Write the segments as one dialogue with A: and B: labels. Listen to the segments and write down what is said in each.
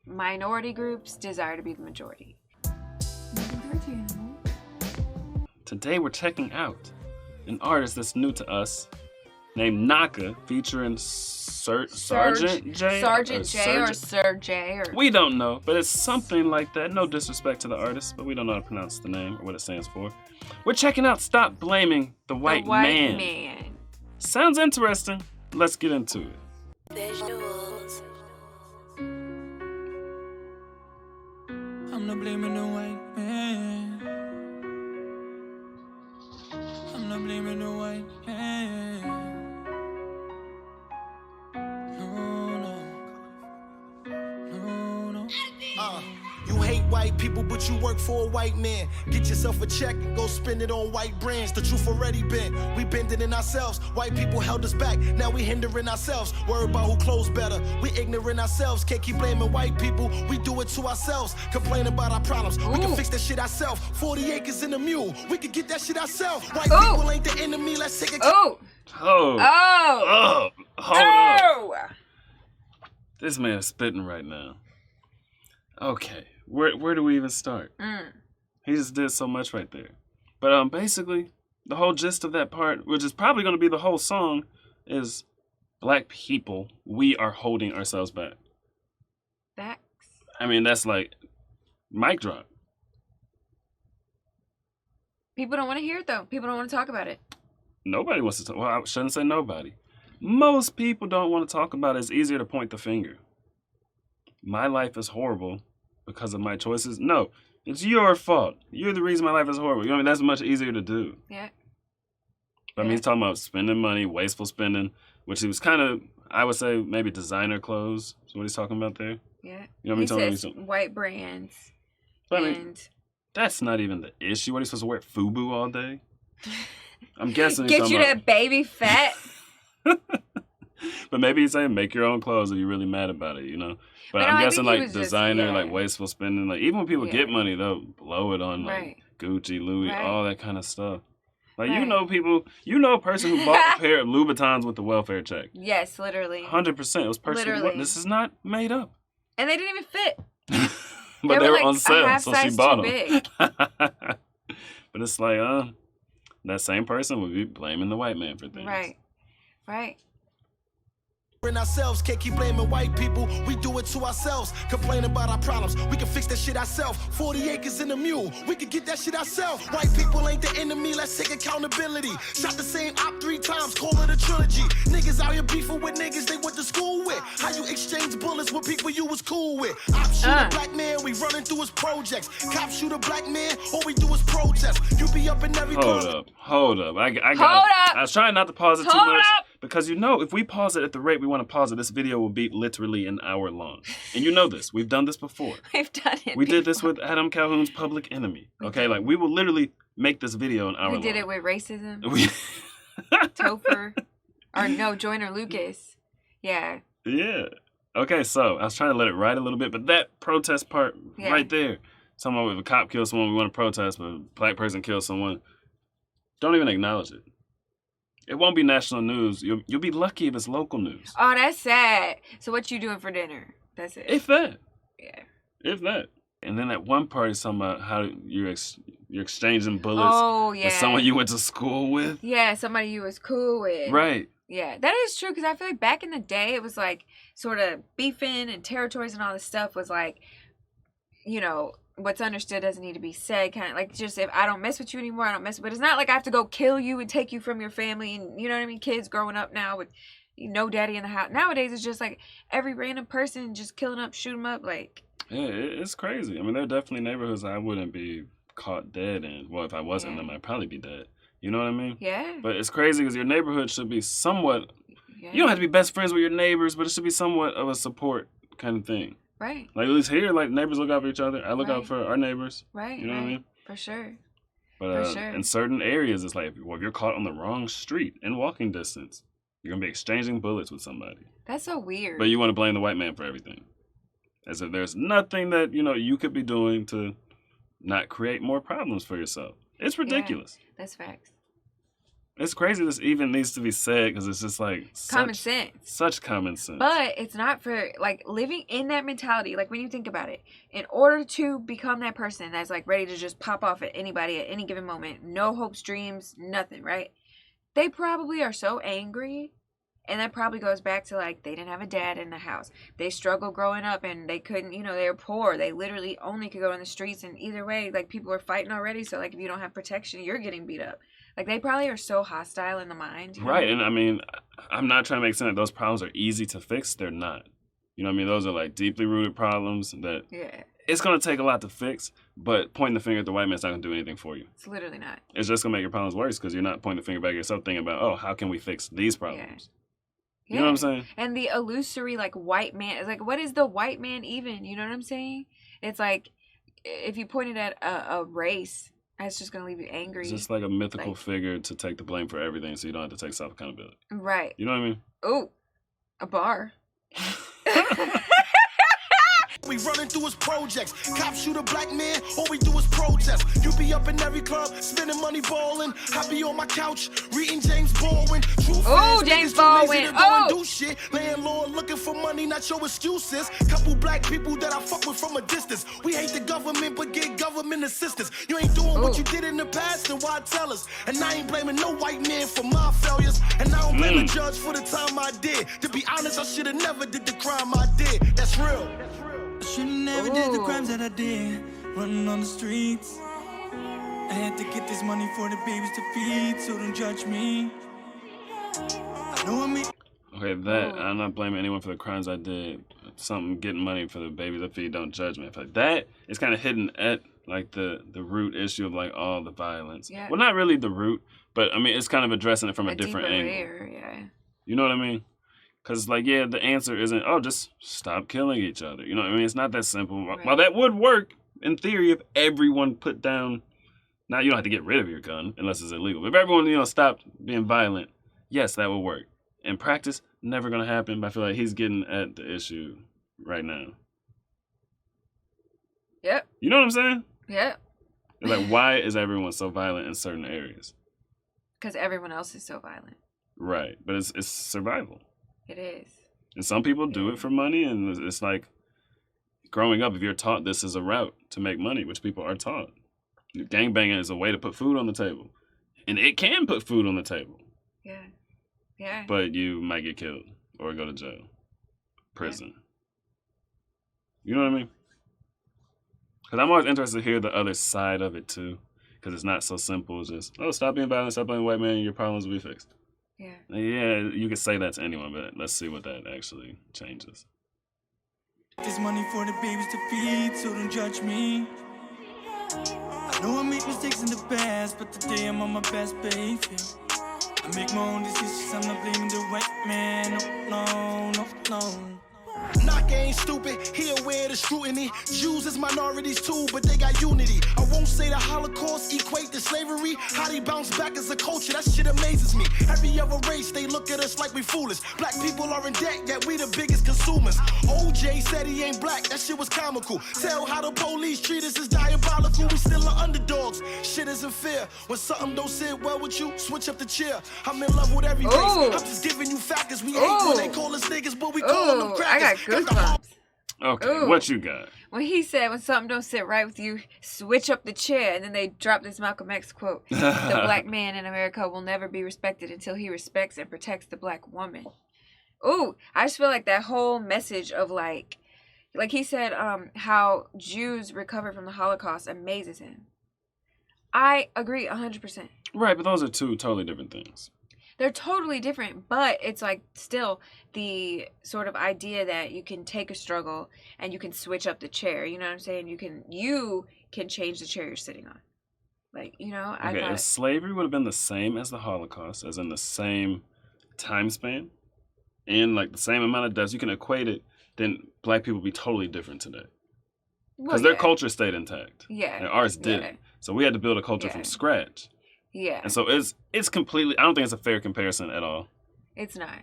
A: minority groups desire to be the majority.
B: Today we're checking out an artist that's new to us named Knocka featuring Sergeant J?
A: Or Sir J? Or...
B: We don't know, but it's something like that. No disrespect to the artist, but we don't know how to pronounce the name or what it stands for. We're checking out Stop Blaming the White Man. Sounds interesting. Let's get into it.
C: Visuals. I'm not blaming the white man. I'm not blaming the white man. No. You hate white people, but you work for a white man. Get yourself a check and go spend it on white brands. The truth already been, we bending in ourselves. White people held us back, now we hindering ourselves. Worried about who clothes better, we ignorant ourselves. Can't keep blaming white people, we do it to ourselves. Complaining about our problems, we can fix that shit ourselves. 40 acres in a mule, we can get that shit ourselves. White people ain't the enemy, let's take a...
B: Hold up. This man is spitting right now. Okay, where do we even start? He just did so much right there. But basically, the whole gist of that part, which is probably going to be the whole song, is black people, we are holding ourselves back.
A: Facts.
B: I mean, that's like, mic drop.
A: People don't want to hear it, though. People don't want to talk about it.
B: Nobody wants to talk. Well, I shouldn't say nobody. Most people don't want to talk about it. It's easier to point the finger. My life is horrible because of my choices. No, it's your fault. You're the reason my life is horrible. You know what I mean? That's much easier to do.
A: Yeah.
B: But I mean, he's talking about spending money, wasteful spending, which he was kind of, I would say, maybe designer clothes. Is what he's talking about there.
A: Yeah.
B: You know what I mean?
A: He says white brands.
B: But I mean, that's not even the issue. What are you supposed to wear? FUBU all day? I'm guessing he's
A: get you that baby fat.
B: But maybe he's saying make your own clothes if you're really mad about it, you know? But I'm guessing like designer, like wasteful spending. Like even when people get money, they'll blow it on like Gucci, Louis, all that kind of stuff. Like you know people, you know a person who bought a pair of Louboutins with the welfare check.
A: Yes, literally.
B: 100%. It was personal. This is not made up.
A: And they didn't even fit.
B: But they were on sale, so she bought them.
A: Big.
B: But it's like, that same person would be blaming the white man for things.
A: Right.
C: Ourselves can't keep blaming white people, we do it to ourselves. Complaining about our problems, we can fix that shit ourselves. 40 acres in a mule, we can get that shit ourselves. White people ain't the enemy, let's take accountability. Shot the same op 3 times, call it a trilogy. Niggas out here beefing with niggas they went to school with. How you exchange bullets with people you was cool with? Op shoot a black man, we running through his projects. Cop shoot a black man, all we do is protest. You be up in every
B: Hold up. I was trying not to pause it too much. Because you know, if we pause it at the rate we want to pause it, this video will be literally an hour long. And you know this. We've done this before.
A: We've done it.
B: We did this with Adam Calhoun's Public Enemy. Okay, like we will literally make this video an hour long.
A: We did it with racism. Topher. Or no, Joyner Lucas. Yeah.
B: Yeah. Okay, so I was trying to let it ride a little bit, but that protest part right there. Someone, if a cop kills someone, we want to protest, but a black person kills someone, don't even acknowledge it. It won't be national news. You'll be lucky if it's local news.
A: Oh, that's sad. So what you doing for dinner? That's it.
B: If that.
A: Yeah.
B: If that. And then that one part is talking about how you're exchanging bullets with someone you went to school with.
A: Yeah, somebody you was cool with.
B: Right.
A: Yeah, that is true because I feel like back in the day it was like sort of beefing and territories and all this stuff was like, you know, what's understood doesn't need to be said, kind of like just if I don't mess with you anymore, I don't mess with, but it's not like I have to go kill you and take you from your family and you know what I mean? Kids growing up now with no daddy in the house. Nowadays it's just like every random person just killing up, shoot them up, like.
B: Yeah, it's crazy. I mean, there are definitely neighborhoods I wouldn't be caught dead in. Well, if I wasn't in them, I'd probably be dead. You know what I mean?
A: Yeah.
B: But it's crazy because your neighborhood should be somewhat, you don't have to be best friends with your neighbors, but it should be somewhat of a support kind of thing.
A: Right.
B: Like at least here, like neighbors look out for each other. I look out for our neighbors.
A: Right.
B: You know what I mean?
A: For sure.
B: But in certain areas, it's like, well, if you're caught on the wrong street in walking distance, you're going to be exchanging bullets with somebody.
A: That's so weird.
B: But you want to blame the white man for everything. As if there's nothing that, you know, you could be doing to not create more problems for yourself. It's ridiculous.
A: Yeah, that's facts.
B: It's crazy this even needs to be said because it's just like
A: common sense.
B: Such common sense.
A: But it's not for, like, living in that mentality. Like, when you think about it, in order to become that person that's, like, ready to just pop off at anybody at any given moment, no hopes, dreams, nothing, right? They probably are so angry. And that probably goes back to, like, they didn't have a dad in the house. They struggled growing up and they couldn't, you know, they were poor. They literally only could go in the streets. And either way, like, people were fighting already. So, like, if you don't have protection, you're getting beat up. Like, they probably are so hostile in the mind.
B: Right. And I mean, I'm not trying to make sense that those problems are easy to fix. They're not. You know what I mean? Those are, like, deeply rooted problems that it's going to take a lot to fix. But pointing the finger at the white man's not going to do anything for you.
A: It's literally not.
B: It's just going to make your problems worse because you're not pointing the finger back at yourself thinking about, oh, how can we fix these problems?
A: Yeah.
B: You know what I'm saying?
A: And the illusory, like, white man. It's like, what is the white man even? You know what I'm saying? It's like, if you pointed at a race, that's just going to leave you angry.
B: It's just like a mythical figure to take the blame for everything so you don't have to take self-accountability.
A: Right.
B: You know what I mean?
A: Ooh, a bar.
C: We running through his projects. Cops shoot a black man, all we do is protest. You be up in every club, spending money balling. I be on my couch, reading James Baldwin.
A: Oh, James Baldwin. Oh,
C: do shit. Landlord looking for money, not your excuses. Couple black people that I fuck with from a distance. We hate the government, but get government assistance. You ain't doing what you did in the past, then why tell us? And I ain't blaming no white man for my failures. And I don't blame the judge for the time I did. To be honest, I should have never did the crime I did. That's real.
D: I should've never did the crimes that I did, running on the streets. I had to get this money for the babies to feed, so don't judge me. I know I made...
B: Okay, I'm not blaming anyone for the crimes I did. Something getting money for the babies to feed, don't judge me. I feel like that is kind of hidden at like the root issue of like all the violence.
A: Yeah.
B: Well, not really the root, but I mean it's kind of addressing it from a different angle.
A: Layer, yeah.
B: You know what I mean? Because, like, yeah, the answer isn't, oh, just stop killing each other. You know what I mean? It's not that simple. Right. While that would work, in theory, if everyone put down, now you don't have to get rid of your gun unless it's illegal. But if everyone, you know, stopped being violent, yes, that would work. In practice, never going to happen, but I feel like he's getting at the issue right now.
A: Yep.
B: You know what I'm saying?
A: Yep.
B: It's like, why is everyone so violent in certain areas?
A: Because everyone else is so violent.
B: Right. But it's survival.
A: It is.
B: And some people do it for money, and it's like growing up, if you're taught this is a route to make money, which people are taught. Gangbanging is a way to put food on the table. And it can put food on the table.
A: Yeah. Yeah.
B: But you might get killed or go to jail. Prison. Yeah. You know what I mean? Because I'm always interested to hear the other side of it, too. Because it's not so simple as just, oh, stop being violent, stop being white man, and your problems will be fixed.
A: Yeah.
B: Yeah, you could say that to anyone, but let's see what that actually changes.
D: This money for the babies to feed, so don't judge me. I know I made mistakes in the past, but today I'm on my best behavior. I make my own decisions, I'm not blaming the white man. No.
C: Knocka ain't stupid, he aware of the scrutiny. Jews is minorities too, but they got unity. I won't say the Holocaust equate to slavery. How they bounce back as a culture, that shit amazes me. Every other race, they look at us like we foolish. Black people are in debt, yet we the biggest consumers. OJ said he ain't black, that shit was comical. Tell how the police treat us is diabolical. We still are underdogs, shit isn't fair. When something don't sit well with you, switch up the chair. I'm in love with every race, I'm just giving you factors. We hate when they call us niggas, but we call them crackers.
A: Goosebumps.
B: Okay, what you got?
A: When he said, when something don't sit right with you, switch up the chair. And then they dropped this Malcolm X quote. The black man in America will never be respected until he respects and protects the black woman. Ooh, I just feel like that whole message of like he said, how Jews recovered from the Holocaust amazes him. I agree 100%.
B: Right, but those are two totally different things.
A: They're totally different, but it's like still the sort of idea that you can take a struggle and you can switch up the chair. You know what I'm saying? You can change the chair you're sitting on. Like, you know,
B: okay, if slavery would have been the same as the Holocaust, as in the same time span and like the same amount of deaths, you can equate it, then black people would be totally different today. Because their culture stayed intact.
A: Yeah.
B: And ours didn't. Yeah. So we had to build a culture from scratch.
A: Yeah.
B: And so it's completely, I don't think it's a fair comparison at all.
A: It's not.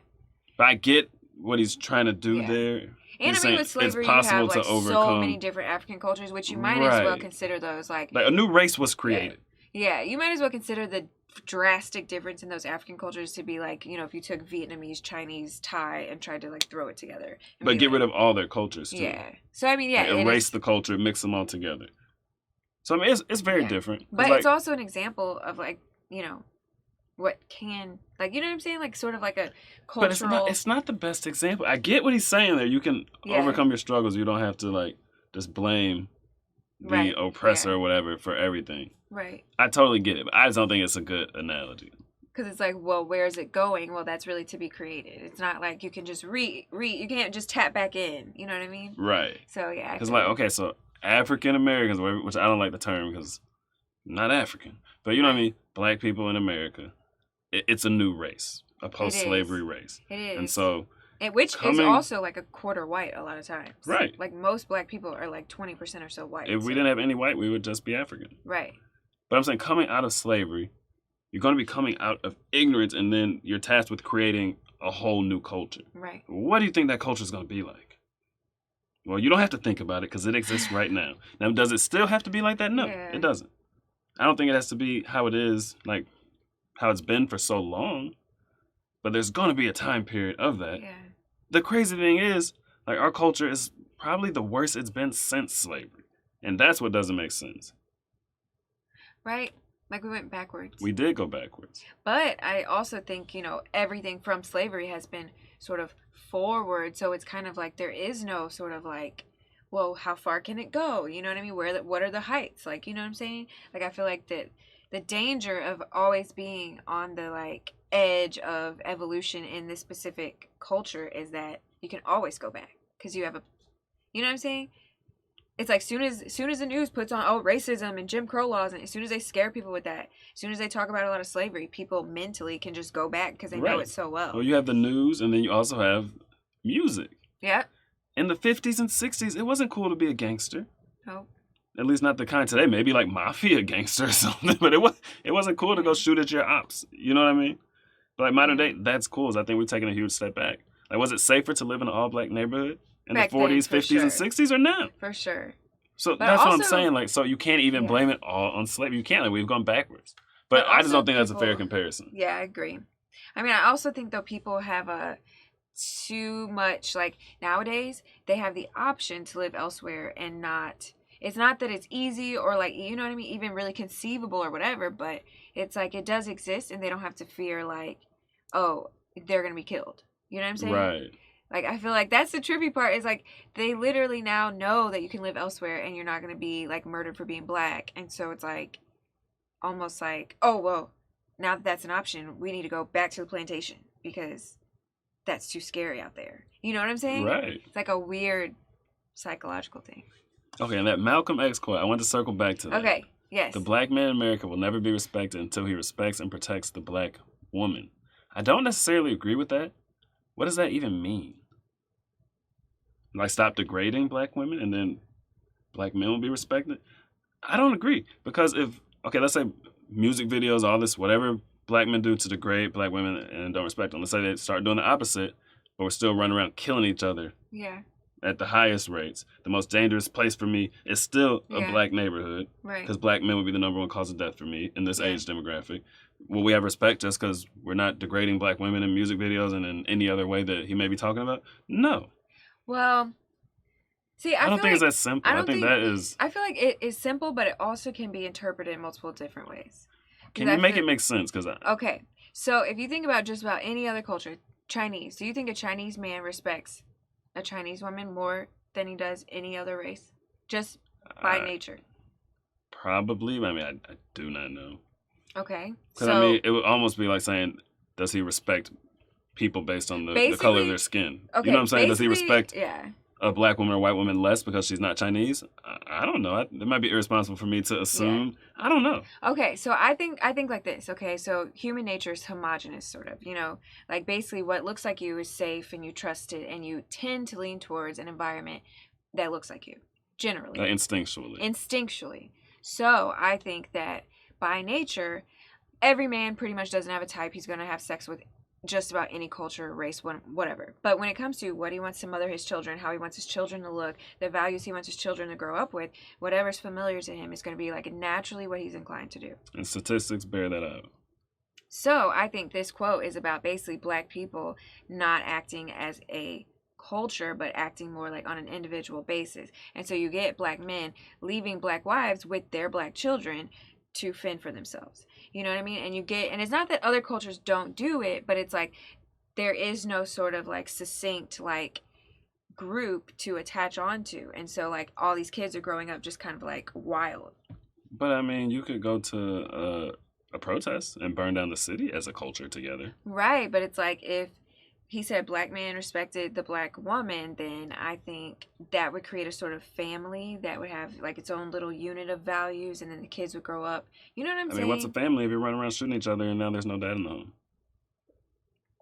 B: But I get what he's trying to do there.
A: And I mean, with slavery, you have like so many different African cultures, which you might as well consider those like
B: a new race was created.
A: Yeah, you might as well consider the drastic difference in those African cultures to be like, you know, if you took Vietnamese, Chinese, Thai, and tried to like throw it together.
B: But get rid of all their cultures too.
A: Yeah. So I mean, yeah,
B: like, erase the culture, mix them all together. So I mean, it's very different.
A: But
B: like,
A: it's also an example of like, you know, what can, like, you know what I'm saying, like sort of like a cultural.
B: But it's not the best example. I get what he's saying there. You can overcome your struggles. You don't have to like just blame the oppressor or whatever for everything.
A: Right.
B: I totally get it, but I just don't think it's a good analogy.
A: Because it's like, well, where is it going? Well, that's really to be created. It's not like you can just you can't just tap back in. You know what I mean?
B: Right.
A: So, yeah.
B: Because, like, okay, so African Americans, which I don't like the term because I'm not African, but you know what I mean? Black people in America, it's a new race, a post-slavery race.
A: It is.
B: And so...
A: which is also like a quarter white a lot of times.
B: Right.
A: Like most black people are like 20% or so white.
B: If we didn't have any white, we would just be African.
A: Right.
B: But I'm saying coming out of slavery, you're going to be coming out of ignorance, and then you're tasked with creating a whole new culture.
A: Right.
B: What do you think that culture is going to be like? Well, you don't have to think about it because it exists right now. Now, does it still have to be like that? No, it doesn't. I don't think it has to be how it is, like how it's been for so long. But there's going to be a time period of that.
A: Yeah.
B: The crazy thing is, like, our culture is probably the worst it's been since slavery. And that's what doesn't make sense.
A: Right? Like, we went backwards.
B: We did go backwards.
A: But I also think, you know, everything from slavery has been sort of forward. So it's kind of like there is no sort of like, well, how far can it go? You know what I mean? What are the heights? Like, you know what I'm saying? Like, I feel like that the danger of always being on the, like, edge of evolution in this specific culture is that you can always go back. Because you have you know what I'm saying? It's like soon as the news puts on racism and Jim Crow laws, and as soon as they scare people with that, as soon as they talk about a lot of slavery, people mentally can just go back because they know it so well.
B: Well, you have the news, and then you also have music.
A: Yeah.
B: In the 50s and 60s, it wasn't cool to be a gangster.
A: No.
B: At least not the kind today. Maybe like mafia gangster or something, but it wasn't cool to go shoot at your ops. You know what I mean? But like modern day, that's cool. I think we're taking a huge step back. Like, was it safer to live in an all-black neighborhood in
A: Back
B: the 40s,
A: then,
B: 50s, and 60s, or now?
A: For sure.
B: So
A: but
B: that's
A: also,
B: what I'm saying. Like, so you can't even blame it all on slavery. You can't. Like, we've gone backwards. But I just don't think that's a fair comparison.
A: Yeah, I agree. I mean, I also think, though, people have too much, like, nowadays, they have the option to live elsewhere and not... It's not that it's easy or, like, you know what I mean, even really conceivable or whatever, but it's like it does exist and they don't have to fear, like, oh, they're going to be killed. You know what I'm saying?
B: Right.
A: Like, I feel like that's the trippy part is, like, they literally now know that you can live elsewhere and you're not going to be, like, murdered for being black. And so it's, like, almost like, oh, well, now that that's an option, we need to go back to the plantation because that's too scary out there. You know what I'm saying?
B: Right.
A: It's like a weird psychological thing.
B: Okay, and that Malcolm X quote, I want to circle back to that.
A: Okay, yes.
B: The black man in America will never be respected until he respects and protects the black woman. I don't necessarily agree with that. What does that even mean? Like, stop degrading black women and then black men will be respected? I don't agree. Because let's say music videos, all this, whatever black men do to degrade black women and don't respect them. Let's say they start doing the opposite, but we're still running around killing each other.
A: Yeah.
B: At the highest rates. The most dangerous place for me is still a black neighborhood.
A: Right.
B: Because black men would be the number one cause of death for me in this age demographic. Will we have respect just because we're not degrading black women in music videos and in any other way that he may be talking about? No.
A: Well, see,
B: I don't think it's that simple. I think that is...
A: I feel like it is simple, but it also can be interpreted in multiple different ways.
B: Can you make it make sense?
A: Okay. So if you think about just about any other culture, Chinese, do you think a Chinese man respects a Chinese woman more than he does any other race? Just by nature?
B: Probably. I mean, I do not know.
A: Okay.
B: Because, I mean, it would almost be like saying, does he respect people based on the color of their skin?
A: Okay,
B: you know what I'm saying? Does he respect
A: yeah.
B: a black woman or white woman less because she's not Chinese? I don't know. It might be irresponsible for me to assume. Yeah. I don't know.
A: Okay, so I think like this. Okay, so human nature is homogenous, sort of. You know, like basically what looks like you is safe and you trust it, and you tend to lean towards an environment that looks like you, generally. Instinctually. So I think that by nature, every man pretty much doesn't have a type. He's going to have sex with just about any culture, race, whatever. But when it comes to what he wants to mother his children, how he wants his children to look, the values he wants his children to grow up with, whatever's familiar to him is going to be like naturally what he's inclined to do.
B: And statistics bear that out.
A: So I think this quote is about basically black people not acting as a culture, but acting more like on an individual basis. And so you get black men leaving black wives with their black children to fend for themselves. You know what I mean? And it's not that other cultures don't do it, but it's like there is no sort of like succinct like group to attach onto. And so like all these kids are growing up just kind of like wild.
B: But I mean, you could go to a protest and burn down the city as a culture together.
A: Right, but it's like if he said black man respected the black woman, then I think that would create a sort of family that would have like its own little unit of values, and then the kids would grow up. You know what I'm saying?
B: I mean, what's a family if you're running around shooting each other and now there's no dad in the home?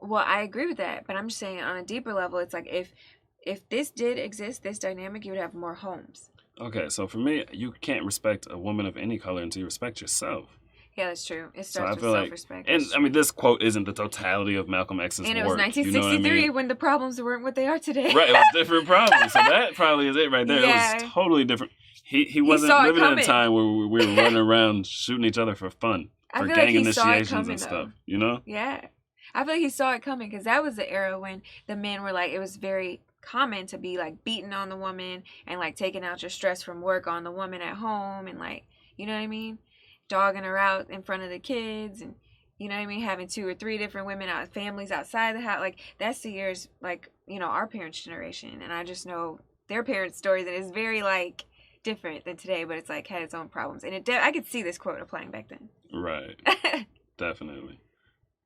A: Well, I agree with that, but I'm just saying on a deeper level, it's like if this did exist, this dynamic, you would have more homes.
B: Okay, so for me, you can't respect a woman of any color until you respect yourself.
A: Yeah, that's true. It
B: So
A: starts
B: I
A: with
B: feel
A: self-respect.
B: and I mean, this quote isn't the totality of Malcolm X's work.
A: And it was 1963
B: you know what I mean?
A: when the problems weren't what they are today.
B: Right, it was different problems. So that probably is it right there.
A: Yeah.
B: It was totally different. He wasn't
A: saw it
B: living in a
A: coming.
B: time where we were running around shooting each other for fun,
A: I
B: for
A: feel
B: gang
A: like he saw it
B: initiations
A: coming,
B: and stuff.
A: though.
B: You know?
A: Yeah. I feel like he saw it coming because that was the era when the men were like, it was very common to be like beating on the woman and like taking out your stress from work on the woman at home and like, you know what I mean? Dogging her out in front of the kids and, you know what I mean? Having 2 or 3 different women families outside the house. Like that's the years like, you know, our parents' generation. And I just know their parents' stories and it's very like different than today, but it's like had its own problems. And I could see this quote applying back then.
B: Right. Definitely.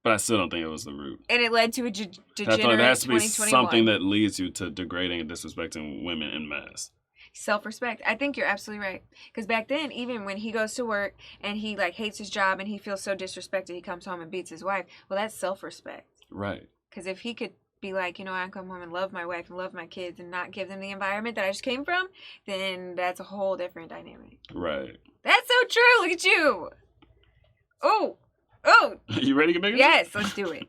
B: But I still don't think it was the root.
A: And it led to a
B: I feel
A: degenerate
B: like there has to be
A: 2021.
B: something that leads you to degrading and disrespecting women en masse.
A: Self-respect. I think you're absolutely right. Because back then, even when he goes to work and he like hates his job and he feels so disrespected, he comes home and beats his wife. Well, that's self-respect.
B: Right.
A: Because if he could be like, you know, I come home and love my wife and love my kids and not give them the environment that I just came from, then that's a whole different dynamic.
B: Right.
A: That's so true. Look at you. Oh.
B: You ready to get bigger?
A: Yes, let's do it.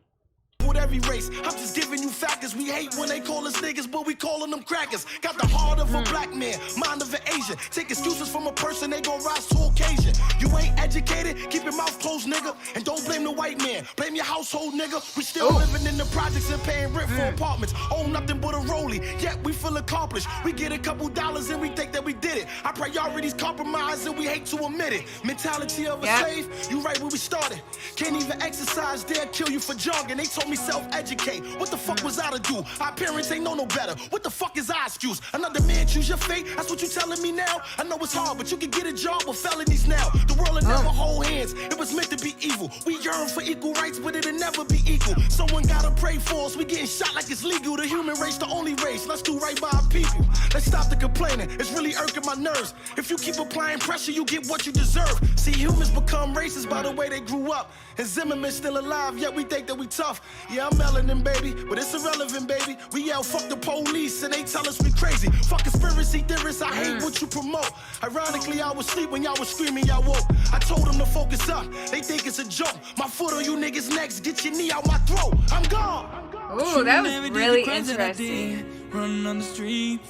C: With every race, I'm just giving you factors. We hate when they call us niggas, but we calling them crackers. Got the heart of a black man, mind of an Asian. Take excuses from a person, they gon' rise to occasion. You ain't educated, keep your mouth closed, nigga. And don't blame the white man, blame your household, nigga. We still living in the projects and paying rent for apartments. Own nothing but a rollie, yet we feel accomplished. We get a couple dollars and we think that we did it. Our priorities compromised and we hate to admit it. Mentality of a slave, you right where we started. Can't even exercise, they'll kill you for jogging. They told me self-educate. What the fuck was I to do? Our parents ain't know no better. What the fuck is our excuse? Another man choose your fate? That's what you telling me now? I know it's hard, but you can get a job with felonies now. The world will never hold hands. It was meant to be evil. We yearn for equal rights, but it'll never be equal. Someone gotta pray for us. We getting shot like it's legal. The human race, the only race. Let's do right by our people. Let's stop the complaining. It's really irking my nerves. If you keep applying pressure, you get what you deserve. See, humans become racist by the way they grew up. And Zimmerman's still alive, yet we think that we tough. Yeah, I'm melanin, baby, but it's irrelevant, baby. We yell, fuck the police, and they tell us we crazy. Fuck conspiracy theorists, I hate what you promote. Ironically, I was asleep when y'all was screaming, y'all woke. I told them to focus up, they think it's a joke. My foot on you niggas' necks, get your knee out my throat. I'm gone.
A: Ooh, that was really interesting.
D: Running on the streets.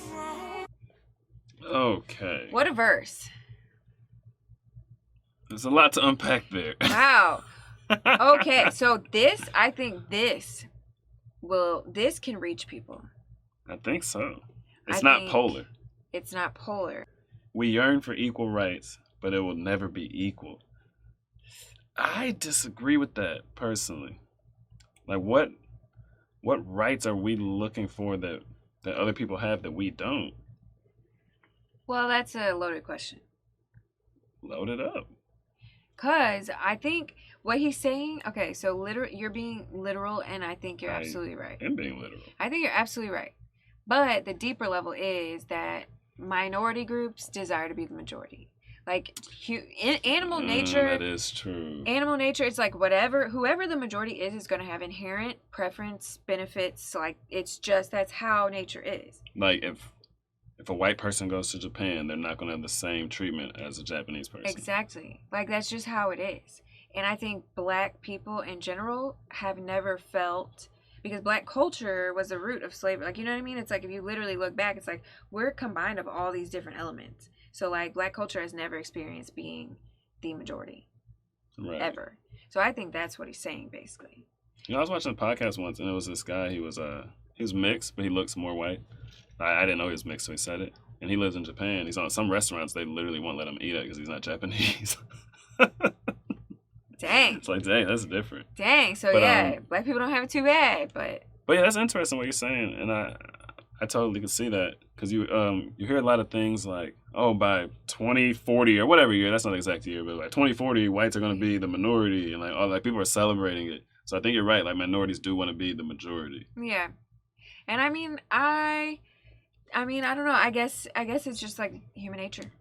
B: Okay.
A: What a verse.
B: There's a lot to unpack there.
A: Wow. Okay, so I think this can reach people.
B: I think so. It's
A: I
B: not
A: think
B: polar.
A: It's not polar.
B: We yearn for equal rights, but it will never be equal. I disagree with that personally. Like what rights are we looking for that other people have that we don't?
A: Well, that's a loaded question.
B: Load it up.
A: Cause I think what he's saying, okay, so you're being literal, and I think you're absolutely right.
B: I'm being literal.
A: I think you're absolutely right. But the deeper level is that minority groups desire to be the majority. Like animal nature.
B: That is true.
A: Animal nature, it's like whoever the majority is going to have inherent preference, benefits. Like that's how nature is.
B: Like if a white person goes to Japan, they're not going to have the same treatment as a Japanese person.
A: Exactly. Like, that's just how it is. And I think black people in general have never felt, because black culture was the root of slavery. Like, you know what I mean? It's like, if you literally look back, it's like, we're combined of all these different elements. So, like, black culture has never experienced being the majority.
B: Right.
A: Ever. So I think that's what he's saying, basically.
B: You know, I was watching a podcast once, and it was this guy. He was mixed, but he looks more white. I didn't know he was mixed, so he said it. And he lives in Japan. He's on some restaurants. They literally won't let him eat it because he's not Japanese.
A: Dang.
B: It's like, dang, that's different.
A: Dang. So
B: But,
A: yeah, black people don't have it too bad, but
B: yeah, that's interesting what you're saying, and I totally can see that because you hear a lot of things like, oh, by 2040 or whatever year, that's not the exact year, but like 2040, whites are going to be the minority, and like people are celebrating it. So I think you're right. Like minorities do want to be the majority.
A: yeah. And I mean, I don't know. I guess it's just like human nature.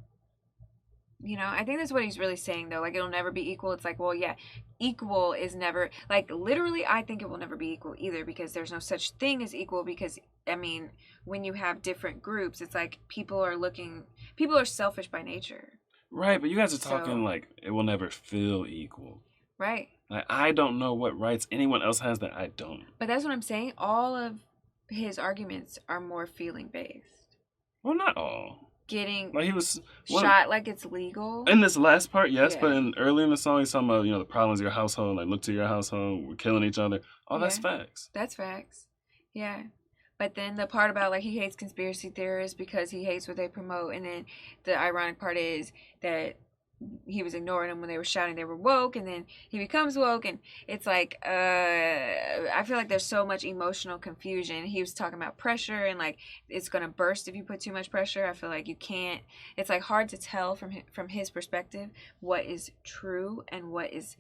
A: You know, I think that's what he's really saying, though. Like, it'll never be equal. It's like, well, yeah, equal is never, like, literally, I think it will never be equal either because there's no such thing as equal because, I mean, when you have different groups, it's like people are selfish by nature.
B: Right, but you guys are talking like it will never feel equal.
A: Right.
B: Like, I don't know what rights anyone else has that I don't.
A: But that's what I'm saying. All of his arguments are more feeling-based.
B: Well, not all.
A: Getting
B: like he was
A: shot like it's legal.
B: In this last part, yes,
A: Yeah.
B: but early in the song, he's talking about, the problems of your household, like look to your household, we're killing each other. Oh, that's facts.
A: That's facts. Yeah. But then the part about like he hates conspiracy theorists because he hates what they promote, and then the ironic part is that he was ignoring them when they were shouting they were woke, and then he becomes woke, and it's like I feel like there's so much emotional confusion. He was talking about pressure and like it's gonna burst if you put too much pressure. I feel like you can't. It's like hard to tell from his perspective what is true and what is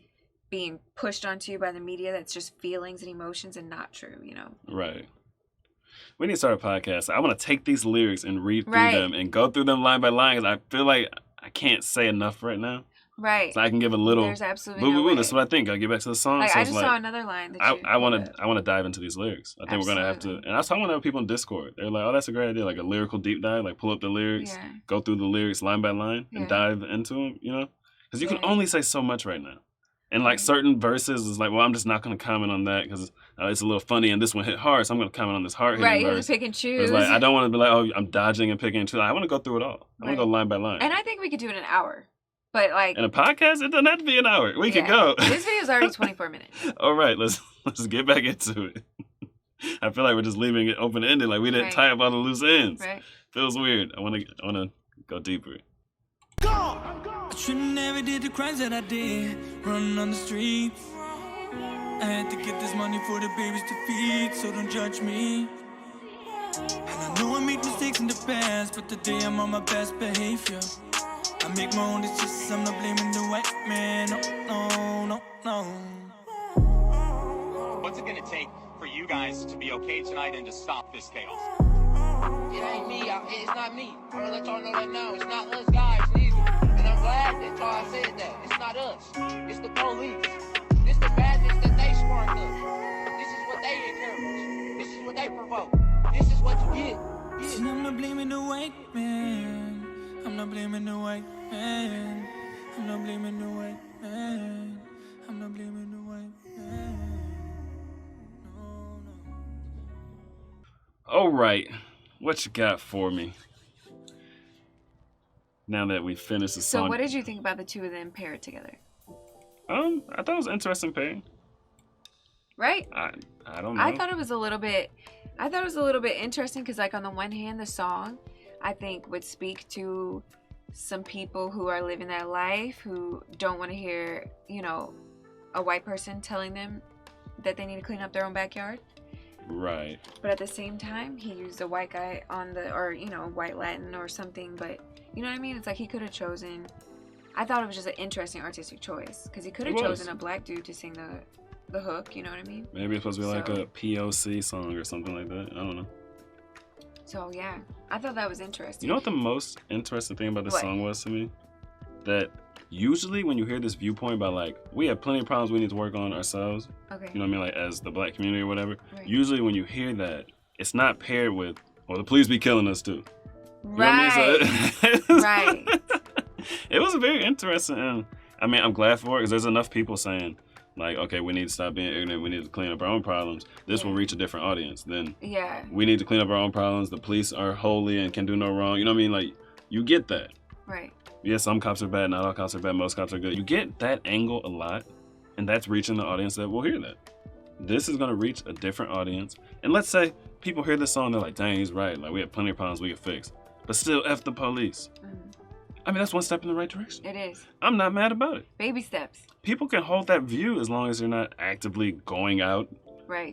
A: being pushed onto you by the media. That's just feelings and emotions and not true.
B: Right. We need to start a podcast. I want to take these lyrics and read through them and go through them line by line because I feel like I can't say enough right now.
A: Right.
B: So I can give a little.
A: There's absolutely no way.
B: That's what I think. I'll get back to the song.
A: Like,
B: so
A: I just saw another line that
B: I want to dive into these lyrics. I think we're gonna have to. And I was talking to other people in Discord. They're like, "Oh, that's a great idea. Like a lyrical deep dive. Like pull up the lyrics, go through the lyrics line by line, and dive into them. Because you can only say so much right now. And like certain verses is like, well, I'm just not gonna comment on that because it's a little funny, and this one hit hard, so I'm gonna comment on this hard hitting verse.
A: Right, you have to pick and choose.
B: It's like I don't want to be like, oh, I'm dodging and picking and choosing. I want to go through it all. I want to go line by line.
A: And I think we could do it in an hour. But like
B: in a podcast, it doesn't have to be an hour. We could go.
A: This video is already 24 minutes.
B: All right, let's get back into it. I feel like we're just leaving it open ended, like we didn't tie up all the loose ends.
A: Right.
B: Feels weird. I wanna go deeper.
D: I should've never did the crimes that I did, running on the streets. I had to get this money for the babies to feed, so don't judge me. And I know I made mistakes in the past, but today I'm on my best behavior. I make my own decisions, I'm not blaming the white man, no.
E: What's it gonna take for you guys to be okay tonight and to stop this chaos?
F: It ain't me, it's not me. I'm gonna let y'all know that now. It's not us guys neither. And I'm glad that y'all said that. It's not us. It's the police. This the madness that they spark up. This is what they encourage. This is what they provoke. This is what you get.
D: See, I'm not blaming the white man. I'm not blaming the white man. I'm not blaming the white man. I'm not blaming the white man. No.
B: All right. What you got for me? Now that we finished the song.
A: So what did you think about the two of them paired together?
B: I thought it was an interesting pairing.
A: Right?
B: I don't know.
A: I thought it was a little bit interesting because like on the one hand the song I think would speak to some people who are living their life who don't want to hear, a white person telling them that they need to clean up their own backyard.
B: Right.
A: But at the same time, he used a white guy white Latin or something. But you know what I mean? It's like he could have chosen. I thought it was just an interesting artistic choice because he could have chosen a black dude to sing the hook. You know what I mean?
B: Maybe it's supposed to be like a POC song or something like that. I don't know.
A: So yeah, I thought that was interesting.
B: You know what the most interesting thing about this song was to me? That usually when you hear this viewpoint about like, we have plenty of problems we need to work on ourselves.
A: Okay.
B: You know what I mean? Like as the black community or whatever.
A: Right.
B: Usually when you hear that, it's not paired with, well, the police be killing us too. You
A: right.
B: know what I mean? So
A: right.
B: It was very interesting. And I mean, I'm glad for it because there's enough people saying, like, okay, we need to stop being ignorant. We need to clean up our own problems. This will reach a different audience. Then we need to clean up our own problems. The police are holy and can do no wrong. You know what I mean? Like, you get that.
A: Right.
B: Yeah, some cops are bad. Not all cops are bad. Most cops are good. You get that angle a lot. And that's reaching the audience that will hear that. This is going to reach a different audience. And let's say people hear this song, they're like, dang, he's right. Like, we have plenty of problems we can fix. But still, F the police. I mean, that's one step in the right direction.
A: It is.
B: I'm not mad about it.
A: Baby steps.
B: People can hold that view as long as you're not actively going out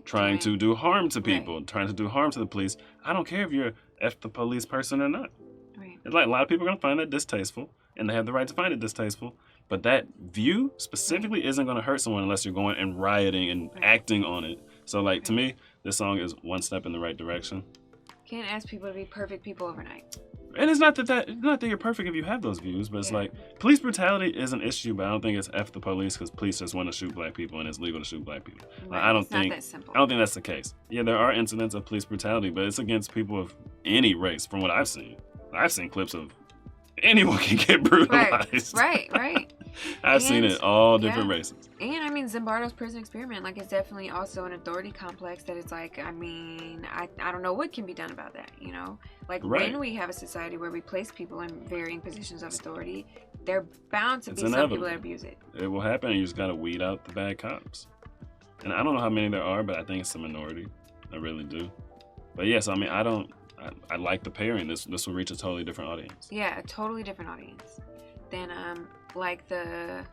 B: trying to do harm to people, trying to do harm to the police. I don't care if you're a F the police person or not.
A: Right.
B: It's like a lot of people are going to find that distasteful, and they have the right to find it distasteful. But that view specifically isn't going to hurt someone unless you're going and rioting and acting on it. So, like, to me, this song is one step in the right direction.
A: Can't ask people to be perfect people overnight.
B: And it's not that you're perfect if you have those views, but it's like police brutality is an issue, but I don't think it's F the police because police just want to shoot black people and it's legal to shoot black people.
A: Right.
B: I don't
A: It's
B: think
A: not that simple.
B: I don't think that's the case. Yeah, there are incidents of police brutality, but it's against people of any race. From what I've seen clips of anyone can get brutalized.
A: Right.
B: I've seen it all different races.
A: And I mean, Zimbardo's prison experiment, like, it's definitely also an authority complex that it's like, I mean, I don't know what can be done about that, you know? Like, when we have a society where we place people in varying positions of authority, they're bound to be some people that abuse it.
B: It will happen, and you just gotta weed out the bad cops. And I don't know how many there are, but I think it's a minority. I really do. But yes, I mean, I like the pairing. This will reach a totally different audience.
A: Yeah, a totally different audience than like the,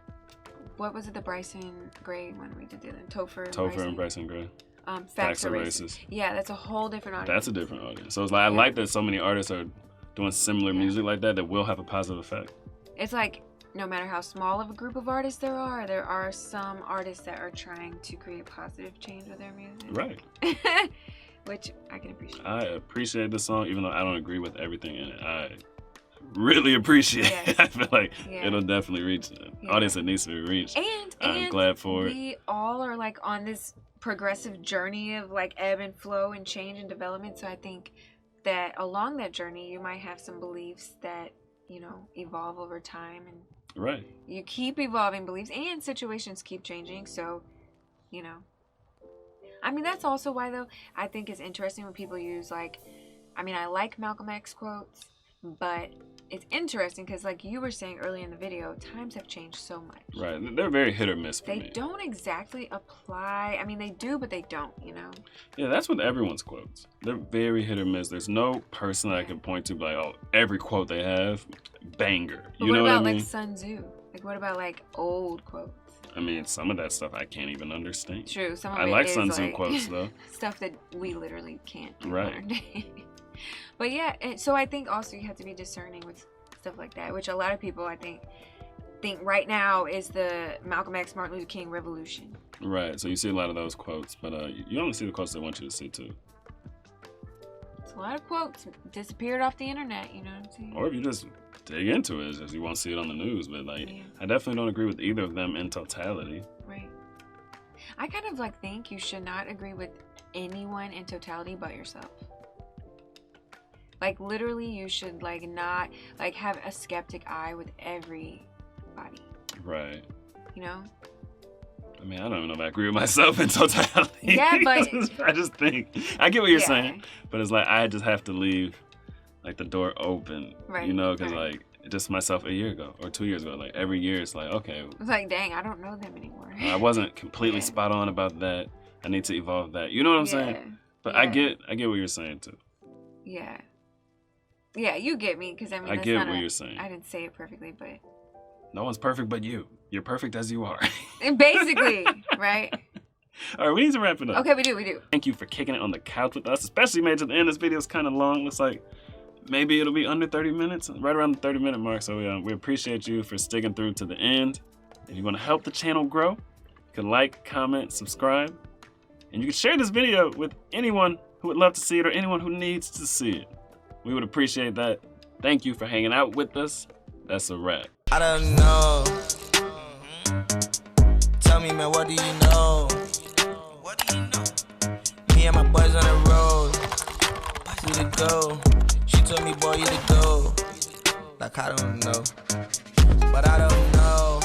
A: what was it, the Bryson Gray one we did, Topher and
B: Bryson Gray.
A: Facts Are Racist. Yeah, that's a whole different audience.
B: That's a different audience. So it's like I like that so many artists are doing similar music like that will have a positive effect.
A: It's like, no matter how small of a group of artists there are some artists that are trying to create positive change with their music.
B: Right.
A: Which I can appreciate.
B: I appreciate this song, even though I don't agree with everything in it. I really appreciate it. I feel like it'll definitely reach an audience that needs to be reached.
A: And
B: I'm glad for it.
A: We all are like on this progressive journey of like ebb and flow and change and development. So I think that along that journey, you might have some beliefs that, you know, evolve over time, and you keep evolving beliefs, and situations keep changing. So, you know, I mean, that's also why, though, I think it's interesting when people use, like, I mean, I like Malcolm X quotes, but it's interesting because, like you were saying earlier in the video, times have changed so much.
B: Right. They're very hit or miss for me.
A: They don't exactly apply. I mean, they do, but they don't, you know?
B: Yeah, that's with everyone's quotes. They're very hit or miss. There's no person that I can point to like, oh, every quote they have, banger.
A: But
B: you know what I mean?
A: What about, like, Sun Tzu? Like, what about, like, old quotes?
B: I mean, some of that stuff I can't even understand.
A: True. Some of
B: I
A: it
B: like
A: is
B: Sun Tzu
A: like
B: quotes, though.
A: Stuff that we literally can't do
B: right.
A: modern day. But yeah, so I think also you have to be discerning with stuff like that, which a lot of people, I think right now is the Malcolm X, Martin Luther King revolution.
B: Right. So you see a lot of those quotes, but you only see the quotes they want you to see, too.
A: It's a lot of quotes disappeared off the internet, you know what I'm saying?
B: Or if you just dig into it, just you won't see it on the news. But like, I definitely don't agree with either of them in totality.
A: Right. I kind of like think you should not agree with anyone in totality but yourself. Like, literally, you should like not like have a skeptic eye with everybody.
B: Right.
A: You know.
B: I mean, I don't even know if I agree with myself in totality.
A: Yeah, but
B: I just think I get what you're saying, but it's like I just have to leave like the door open,
A: right?
B: You know, because like just myself a year ago or 2 years ago, like every year it's like, okay,
A: it's like, dang, I don't know them anymore.
B: I wasn't completely spot on about that. I need to evolve that. You know what I'm saying? But I get what you're saying too.
A: Yeah. Yeah, you get me, because I mean,
B: I get what you're saying.
A: I didn't say it perfectly, but
B: no one's perfect but you. You're perfect as you are.
A: Basically, right?
B: All right, we need to wrap it up.
A: Okay, we do.
B: Thank you for kicking it on the couch with us, especially made to the end. This video is kind of long. Looks like maybe it'll be under 30 minutes, right around the 30-minute mark. So we appreciate you for sticking through to the end. If you want to help the channel grow, you can like, comment, subscribe, and you can share this video with anyone who would love to see it or anyone who needs to see it. We would appreciate that. Thank you for hanging out with us. That's a wrap.
G: I don't know. Tell me, man, what do you know? What do you know? Me and my boys on the road. We to go. She told me, boy, you to go. Like, I don't know. But I don't know.